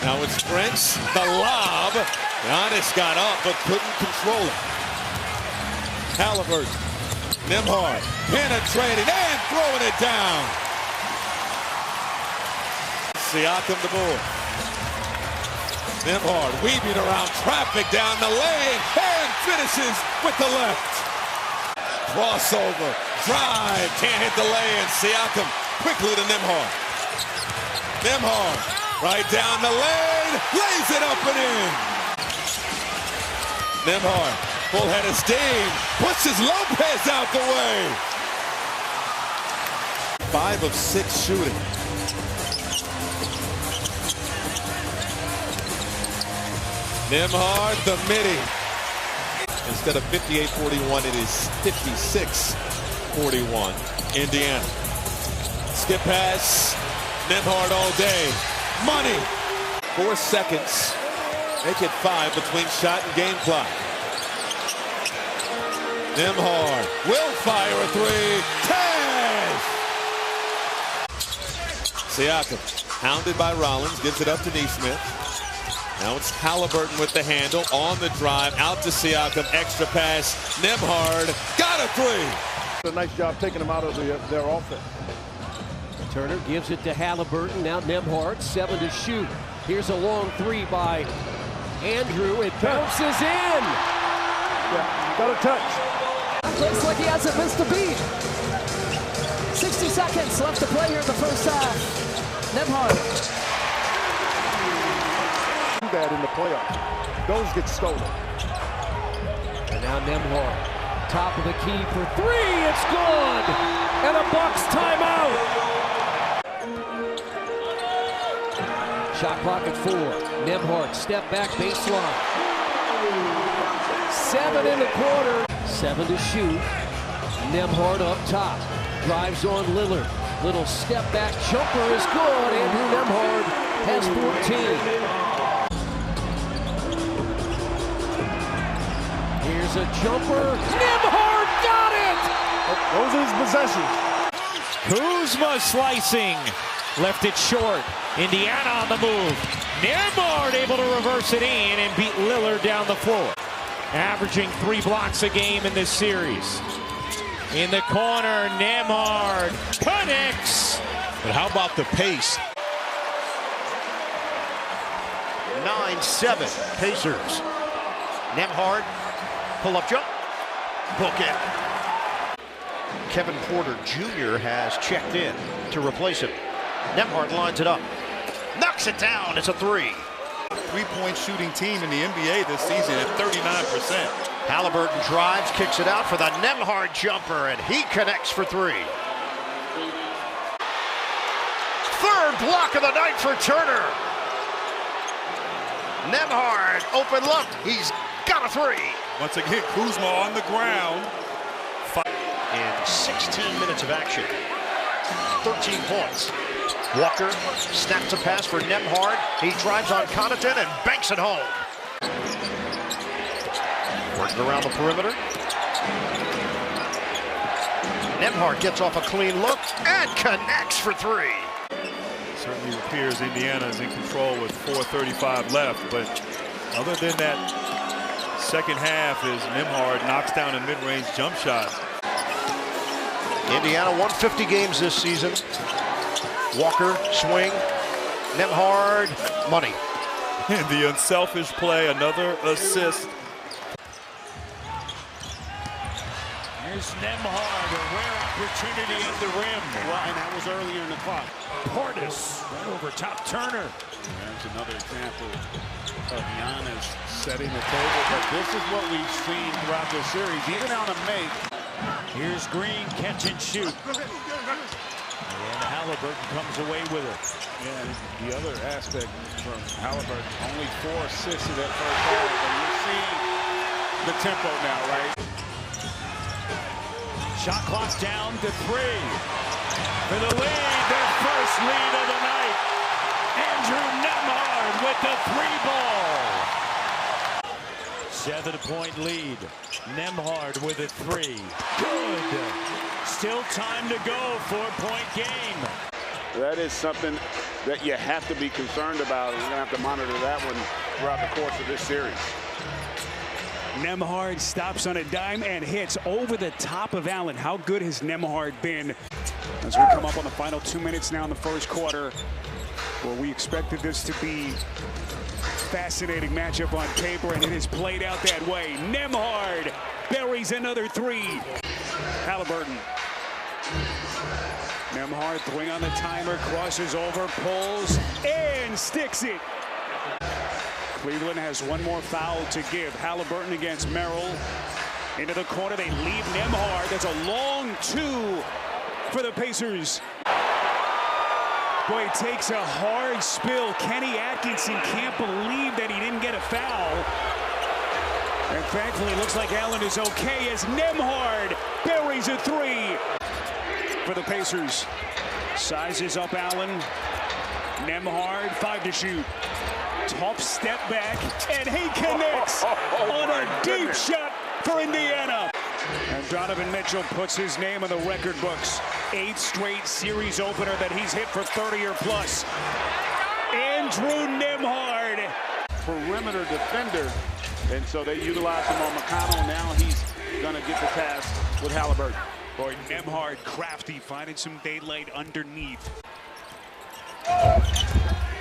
Now it's Prince, the lob. Giannis got up but couldn't control it. Halliburton, Nembhard penetrating and throwing it down. Siakam the board. Nembhard weaving around traffic down the lane and finishes with the left. Crossover, drive, can't hit the lane. Siakam quickly to Nembhard. Nembhard right down the lane, lays it up and in. Nembhard, full head of steam, pushes Lopez out the way. 5 of 6 shooting. Nembhard, the midi. Instead of 58-41, it is 56-41. Indiana. Skip pass. Nembhard all day. Money. 4 seconds. Make it 5 between shot and game clock. Nembhard will fire a 3. Cash! Siakam, hounded by Rollins, gives it up to Nesmith. Now it's Halliburton with the handle, on the drive, out to Siakam, extra pass. Nembhard got a 3. A nice job taking them out of their offense. Turner gives it to Halliburton. Now Nembhard, 7 to shoot. Here's a long 3 by Andrew. It bounces in. Yeah, got a touch. Looks like he hasn't missed a beat. 60 seconds left to play here in the first half. Nembhard. That in the playoffs. Those get stolen. And now Nembhard, top of the key for 3. It's good. And a Bucks timeout. Shot clock at 4. Nembhard, step back baseline. 7 in the quarter. 7 to shoot. Nembhard up top. Drives on Lillard. Little step back jumper is good. Andrew Nembhard has 14. Here's a jumper. Nembhard got it! Those are his possessions. Kuzma slicing. Left it short. Indiana on the move. Nembhard able to reverse it in and beat Lillard down the floor. Averaging 3 blocks a game in this series. In the corner, Nembhard connects. But how about the pace? 9-7 Pacers. Nembhard, pull-up jump, book it. Kevin Porter Jr. has checked in to replace him. Nembhard lines it up, knocks it down, it's a 3. Three-point shooting team in the NBA this season at 39%. Halliburton drives, kicks it out for the Nembhard jumper, and he connects for 3. Third block of the night for Turner. Nembhard, open look, he's got a 3. Once again, Kuzma on the ground. In 16 minutes of action, 13 points. Walker snaps a pass for Nembhard. He drives on Connaughton and banks it home. Working around the perimeter. Nembhard gets off a clean look and connects for 3. Certainly appears Indiana is in control with 4:35 left, but other than that second half as Nembhard knocks down a mid-range jump shot. Indiana won 50 games this season. Walker, swing, Nembhard, money. And the unselfish play, another assist. Here's Nembhard, a rare opportunity at the rim. Well, and that was earlier in the clock. Portis right over top Turner. There's another example of Giannis setting the table, but this is what we've seen throughout this series, even on a make. Here's Green, catch and shoot. And Halliburton comes away with it. Yeah, the other aspect from Halliburton, only 4 assists in that first half, but you're seeing the tempo now, right? Shot clock down to 3. For the lead, their first lead of the night. Andrew Nembhard with the 3-ball. 7-point lead. Nembhard with a 3. Good. Still time to go. 4-point game. That is something that you have to be concerned about. We're going to have to monitor that one throughout the course of this series. Nembhard stops on a dime and hits over the top of Allen. How good has Nembhard been? As we come up on the final 2 minutes now in the first quarter, well, we expected this to be fascinating matchup on paper, and it has played out that way. Nembhard buries another three. Halliburton. Nembhard throwing on the timer, crosses over, pulls, and sticks it. Cleveland has one more foul to give. Halliburton against Merrill. Into the corner, they leave Nembhard. That's a long two for the Pacers. Boy, it takes a hard spill. Kenny Atkinson can't believe that he didn't get a foul. And thankfully, it looks like Allen is okay as Nembhard buries a three for the Pacers. Sizes up Allen. Nembhard, 5 to shoot. Tough step back, and he connects on a deep shot for Indiana. And Donovan Mitchell puts his name in the record books. 8th straight series opener that he's hit for 30 or plus. Andrew Nembhard. Perimeter defender, and so they utilize him on McConnell. Now he's going to get the pass with Halliburton. Boy, Nembhard crafty, finding some daylight underneath.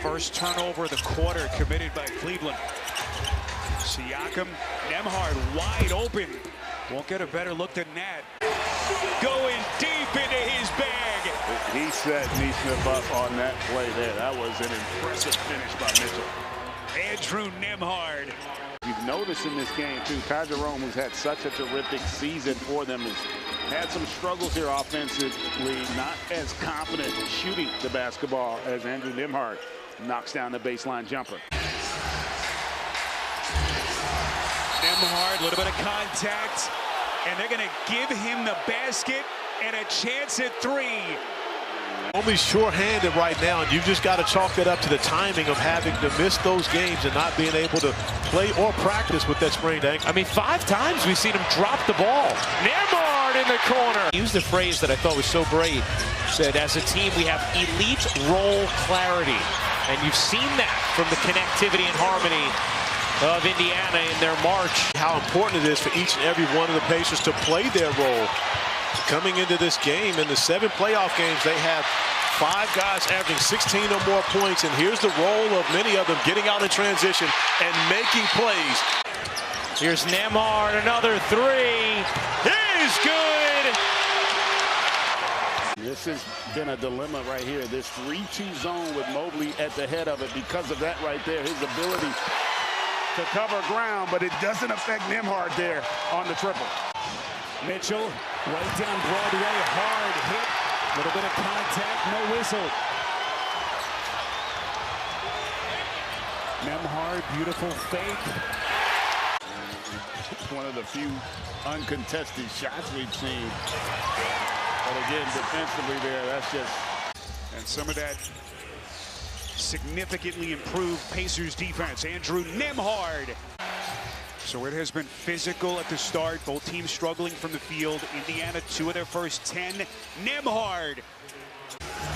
First turnover of the quarter committed by Cleveland. Siakam, Nembhard wide open. Won't get a better look than that. Going deep into his bag. He set Neesmith up on that play there. That was an impressive finish by Mitchell. Andrew Nembhard. You've noticed in this game, too, Ty Jerome, who's had such a terrific season for them, has had some struggles here offensively, not as confident shooting the basketball as Andrew Nembhard knocks down the baseline jumper. Nembhard, a little bit of contact, and they're going to give him the basket and a chance at three. Only short-handed right now, and you've just got to chalk it up to the timing of having to miss those games and not being able to play or practice with that sprained ankle. I mean, 5 times we've seen him drop the ball. Nembhard in the corner. He used a phrase that I thought was so great. Said, as a team, we have elite role clarity. And you've seen that from the connectivity and harmony of Indiana in their march. How important it is for each and every one of the Pacers to play their role. Coming into this game, in the 7 playoff games, they have 5 guys averaging 16 or more points, and here's the role of many of them getting out in transition and making plays. Here's Nembhard, another three. Is good. This has been a dilemma right here. This 3-2 zone with Mobley at the head of it. Because of that right there, his ability to cover ground, but it doesn't affect Nembhard there on the triple. Mitchell, right down Broadway, hard hit, a little bit of contact, no whistle. Nembhard, beautiful fake. One of the few uncontested shots we've seen. But again, defensively there, that's just... And some of that significantly improved Pacers defense. Andrew Nembhard. So it has been physical at the start. Both teams struggling from the field. Indiana, 2 of their first 10. Nembhard.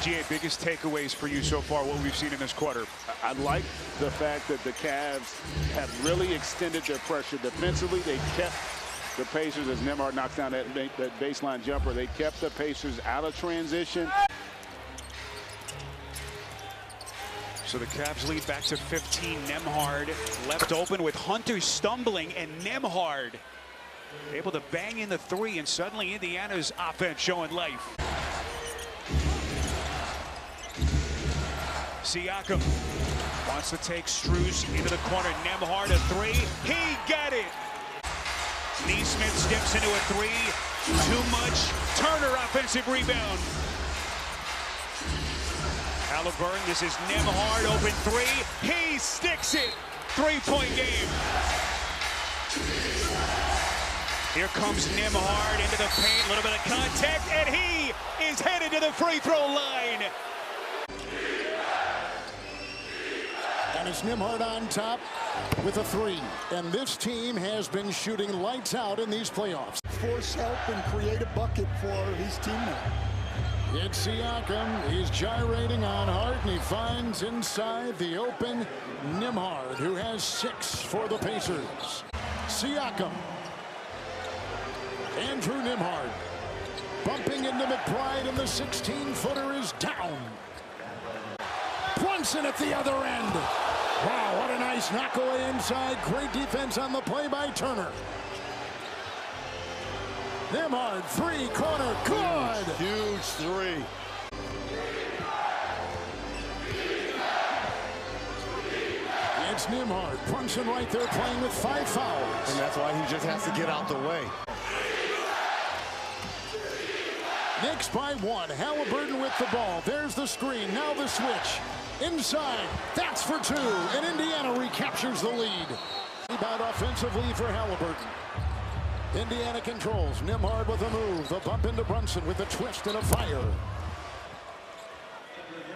GA, biggest takeaways for you so far, what we've seen in this quarter? I like the fact that the Cavs have really extended their pressure. Defensively, they kept the Pacers, as Nembhard knocks down that baseline jumper, they kept the Pacers out of transition. So the Cavs lead back to 15. Nembhard left open with Hunter stumbling, and Nembhard able to bang in the three, and suddenly Indiana's offense showing life. Siakam wants to take Strus into the corner. Nembhard a three. He got it. Neesmith steps into a three. Too much. Turner offensive rebound. Halliburton, this is Nembhard, open three. He sticks it. 3-point game. Here comes Nembhard into the paint, a little bit of contact, and he is headed to the free throw line. And it's Nembhard on top with a three. And this team has been shooting lights out in these playoffs. Force help and create a bucket for his teammate. It's Siakam. He's gyrating on Hart, and he finds inside the open Nembhard, who has 6 for the Pacers. Siakam. Andrew Nembhard bumping into McBride, and the 16-footer is down. Brunson at the other end. Wow, what a nice knockaway inside. Great defense on the play by Turner. Nembhard, 3-corner, good. Huge 3. It's Nembhard. Brunson right there playing with 5 fouls. And that's why he just has to get out the way. Knicks by 1. Halliburton with the ball. There's the screen. Now the switch. Inside. That's for 2. And Indiana recaptures the lead. Rebound offensively for Halliburton. Indiana controls. Nembhard with a move. The bump into Brunson with a twist and a fire.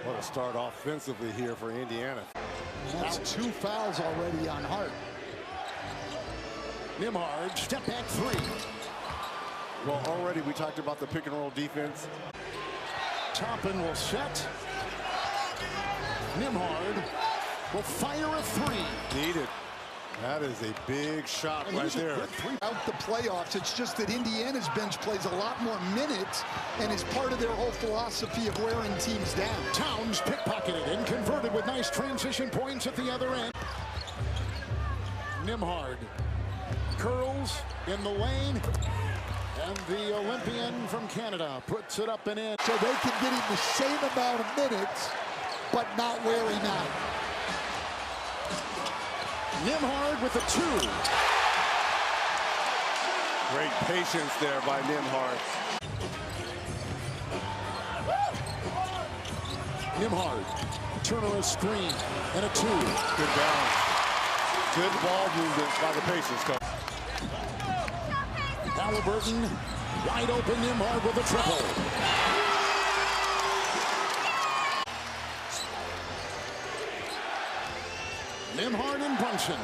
What a start offensively here for Indiana. That's 2 fouls already on Hart. Nembhard, step back 3. Well, already we talked about the pick and roll defense. Toppin will set. Nembhard will fire a 3. Needed. That is a big shot right there. Out the playoffs, it's just that Indiana's bench plays a lot more minutes and is part of their whole philosophy of wearing teams down. Towns pickpocketed and converted with nice transition points at the other end. Nembhard curls in the lane, and the Olympian from Canada puts it up and in. So they can get him the same amount of minutes, but not wear him out. Nembhard with the 2. Great patience there by Nembhard. Nembhard, Turner a screen and a 2. Good balance. Good ball movement by the Pacers coach. Halliburton, wide open. Nembhard with a triple. Nembhard and Brunson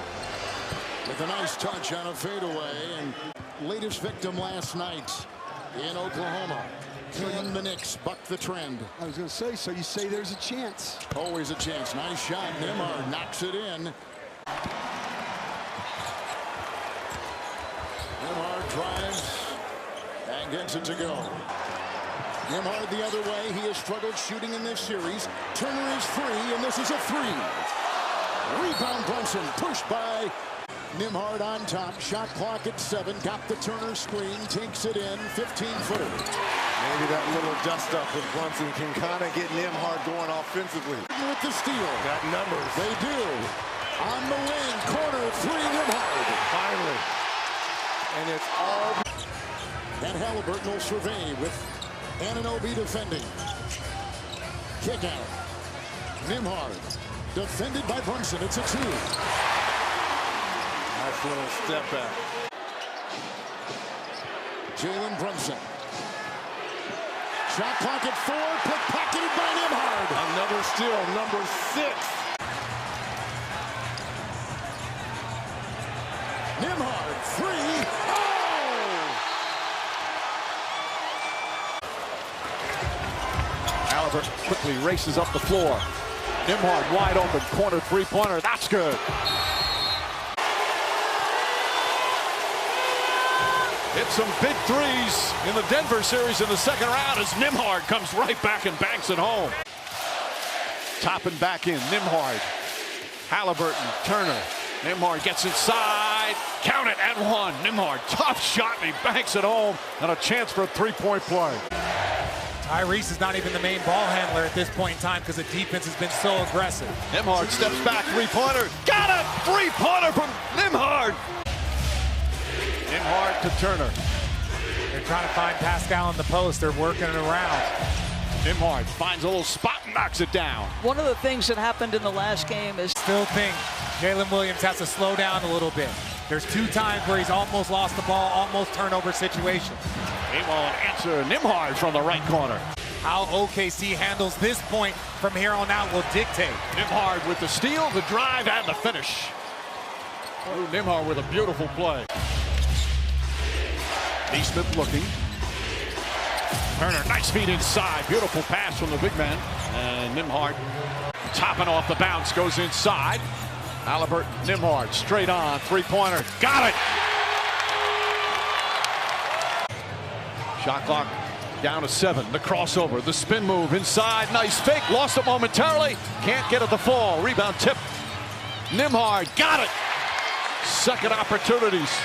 with a nice touch on a fadeaway, and latest victim last night in Oklahoma. Can the Knicks buck the trend? I was going to say, so you say there's a chance. Always a chance. Nice shot. Nembhard knocks it in. Nembhard drives and gets it to go. Nembhard the other way. He has struggled shooting in this series. Turner is free, and this is a 3. Rebound Brunson, pushed by Nembhard on top. Shot clock at 7. Got the Turner screen, takes it in. 15-footer. Maybe that little dust up with Brunson can kind of get Nembhard going offensively. With the steal. Got numbers. They do. On the wing, corner 3, Nembhard. Finally. And it's all. And Halliburton will survey with Anunoby defending. Kick out. Nembhard. Defended by Brunson. It's a 2. Nice little step back. Jalen Brunson. Shot clock at 4. Pickpocketed by Nembhard. Another steal, number 6. Nembhard, 3. Oh! Halliburton quickly races up the floor. Nembhard wide open, corner 3-pointer. That's good. Hit some big threes in the Denver series in the second round as Nembhard comes right back and banks it home. Toppin back in. Nembhard. Halliburton. Turner. Nembhard gets inside. Count it at 1. Nembhard, tough shot, and he banks it home. And a chance for a 3-point play. Tyrese is not even the main ball handler at this point in time because the defense has been so aggressive. Nembhard steps back, 3-pointer. Got it! 3-pointer from Nembhard. Nembhard to Turner. They're trying to find Pascal in the post. They're working it around. Nembhard finds a little spot and knocks it down. One of the things that happened in the last game is still think Jalen Williams has to slow down a little bit. There's 2 times where he's almost lost the ball, almost turnover situation. Meanwhile, an answer, Nembhard from the right corner. How OKC handles this point from here on out will dictate. Nembhard with the steal, the drive, and the finish. Oh, Nembhard with a beautiful play. Neesmith looking. Turner, nice feed inside. Beautiful pass from the big man. And Nembhard topping off the bounce, goes inside. Halliburton, Nembhard, straight on, three-pointer. Got it! Shot clock down to 7. The crossover, the spin move inside. Nice fake, lost it momentarily. Can't get it to fall. Rebound tip. Nembhard, got it! Second opportunities.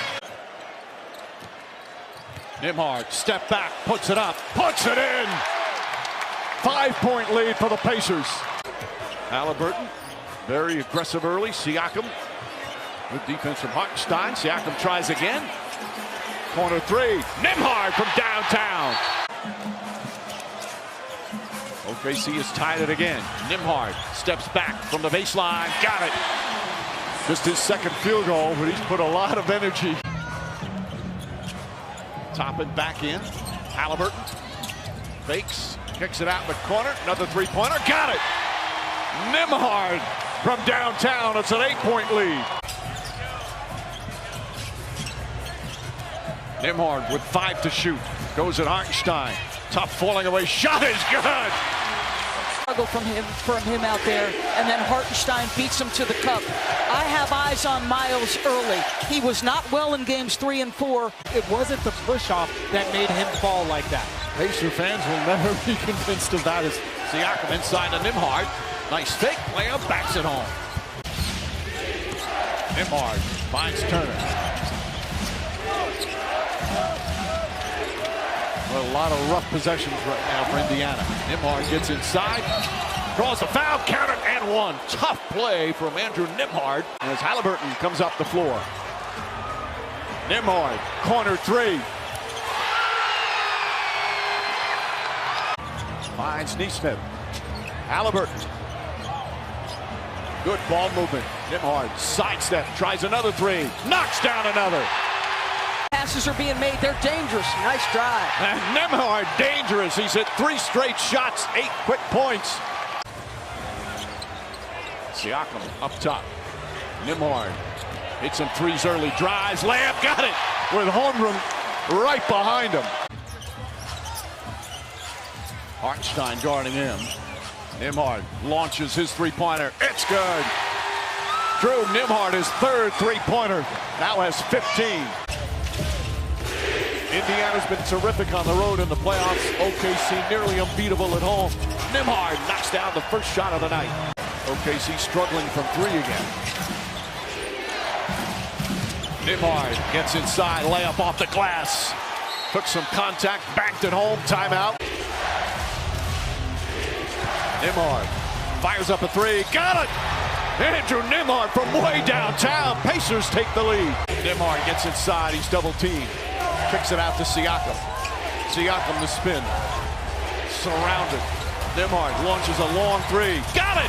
Nembhard, step back, puts it up, puts it in! 5-point lead for the Pacers. Halliburton, very aggressive early. Siakam, good defense from Hartenstein. Siakam tries again. Corner three, Nembhard from downtown. OKC has tied it again. Nembhard steps back from the baseline, got it. Just his second field goal, but he's put a lot of energy. Toppin back in. Halliburton fakes, kicks it out in the corner. Another three-pointer, got it. Nembhard from downtown. It's an 8-point lead. Nembhard with 5 to shoot. Goes at Hartenstein. Tough falling away. Shot is good. Struggle from him out there, and then Hartenstein beats him to the cup. I have eyes on Miles early. He was not well in games 3 and 4. It wasn't the push-off that made him fall like that. Pacer fans will never be convinced of that. As Siakam inside to Nembhard. Nice fake, layup, backs it home. Nembhard finds Turner. Well, a lot of rough possessions right now for Indiana. Nembhard gets inside, draws a foul, countered, and one. Tough play from Andrew Nembhard as Halliburton comes up the floor. Nembhard, corner three. Finds Neesmith. Halliburton. Good ball movement. Nembhard sidestep, tries another three, knocks down another. Passes are being made. They're dangerous. Nice drive. And Nembhard dangerous. He's hit 3 straight shots, 8 quick points. Siakam up top. Nembhard hits some threes early, drives, layup, got it. With Holmgren right behind him. Hartenstein guarding him. Nembhard launches his three-pointer. It's good. Drew Nembhard, his 3rd three-pointer. Now has 15. Indiana's been terrific on the road in the playoffs. OKC nearly unbeatable at home. Nembhard knocks down the first shot of the night. OKC struggling from 3 again. Nembhard gets inside, layup off the glass. Took some contact, banked it home, timeout. Nembhard fires up a 3, got it! Andrew Nembhard from way downtown. Pacers take the lead. Nembhard gets inside, he's double teamed. Kicks it out to Siakam. Siakam the spin. Surrounded. Nembhard launches a long 3. Got it!